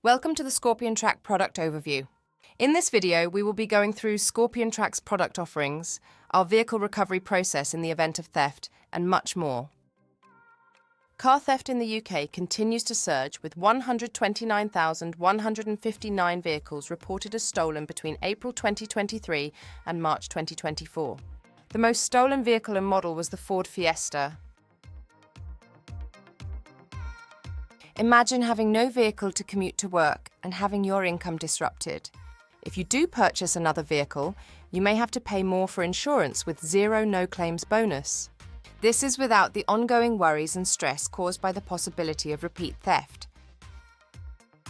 Welcome to the ScorpionTrack product overview. In this video, we will be going through ScorpionTrack's product offerings, our vehicle recovery process in the event of theft, and much more. Car theft in the UK continues to surge, with 129,159 vehicles reported as stolen between April 2023 and March 2024. The most stolen vehicle and model was the Ford Fiesta. Imagine having no vehicle to commute to work and having your income disrupted. If you do purchase another vehicle, you may have to pay more for insurance with zero no-claims bonus. This is without the ongoing worries and stress caused by the possibility of repeat theft.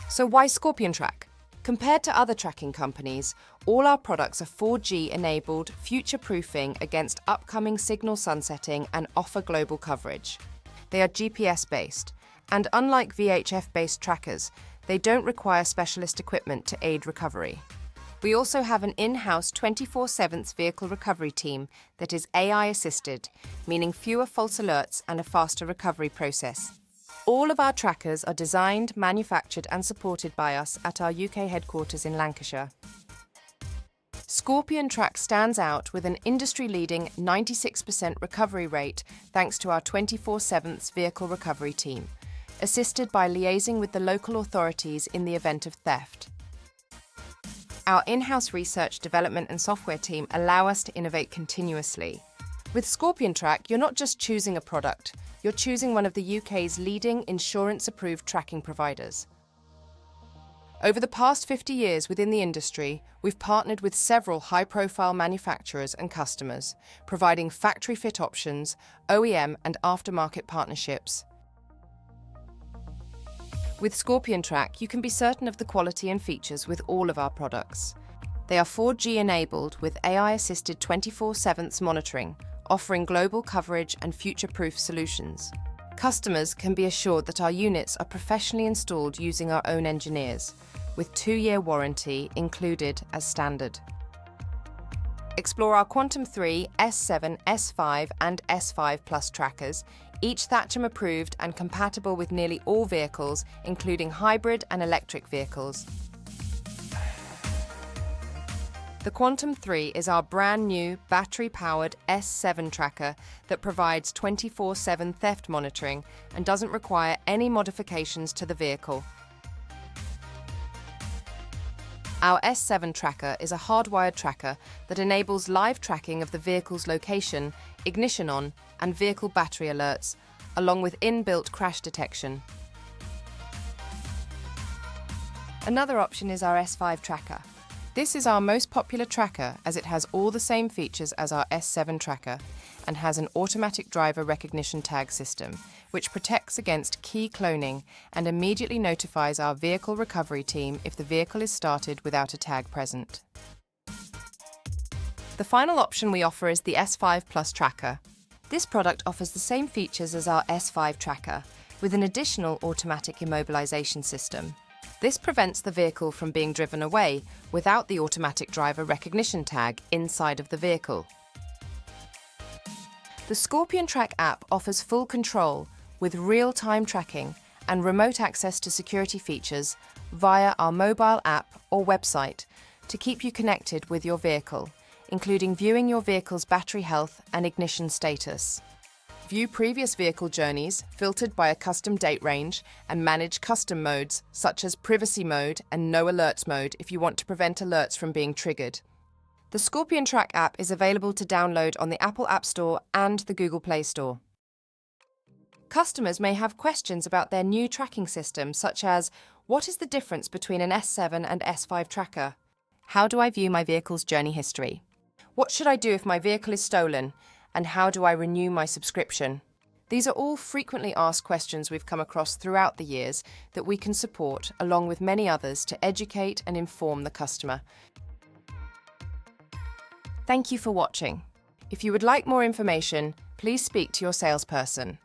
So why ScorpionTrack? Compared to other tracking companies, all our products are 4G enabled, future-proofing against upcoming signal sunsetting and offer global coverage. They are GPS-based. And unlike VHF-based trackers, they don't require specialist equipment to aid recovery. We also have an in-house 24/7 vehicle recovery team that is AI-assisted, meaning fewer false alerts and a faster recovery process. All of our trackers are designed, manufactured and supported by us at our UK headquarters in Lancashire. ScorpionTrack stands out with an industry-leading 96% recovery rate thanks to our 24/7 vehicle recovery team, assisted by liaising with the local authorities in the event of theft. Our in-house research, development and software team allow us to innovate continuously. With ScorpionTrack, you're not just choosing a product, you're choosing one of the UK's leading insurance-approved tracking providers. Over the past 50 years within the industry, we've partnered with several high-profile manufacturers and customers, providing factory-fit options, OEM and aftermarket partnerships. With ScorpionTrack, you can be certain of the quality and features with all of our products. They are 4G enabled with AI-assisted 24/7 monitoring, offering global coverage and future-proof solutions. Customers can be assured that our units are professionally installed using our own engineers, with 2-year warranty included as standard. Explore our Quantum 3, S7, S5 and S5 Plus trackers, each Thatcham-approved and compatible with nearly all vehicles, including hybrid and electric vehicles. The Quantum 3 is our brand new battery-powered S7 tracker that provides 24/7 theft monitoring and doesn't require any modifications to the vehicle. Our S7 tracker is a hardwired tracker that enables live tracking of the vehicle's location, ignition on, and vehicle battery alerts, along with inbuilt crash detection. Another option is our S5 tracker. This is our most popular tracker as it has all the same features as our S7 tracker and has an automatic driver recognition tag system, which protects against key cloning and immediately notifies our vehicle recovery team if the vehicle is started without a tag present. The final option we offer is the S5 Plus tracker. This product offers the same features as our S5 tracker, with an additional automatic immobilisation system. This prevents the vehicle from being driven away without the automatic driver recognition tag inside of the vehicle. The ScorpionTrack app offers full control with real-time tracking and remote access to security features via our mobile app or website to keep you connected with your vehicle, including viewing your vehicle's battery health and ignition status. View previous vehicle journeys filtered by a custom date range and manage custom modes such as privacy mode and no alerts mode if you want to prevent alerts from being triggered. The ScorpionTrack app is available to download on the Apple App Store and the Google Play Store. Customers may have questions about their new tracking system, such as, what is the difference between an S7 and S5 tracker? How do I view my vehicle's journey history? What should I do if my vehicle is stolen? And how do I renew my subscription? These are all frequently asked questions we've come across throughout the years that we can support, along with many others, to educate and inform the customer. Thank you for watching. If you would like more information, please speak to your salesperson.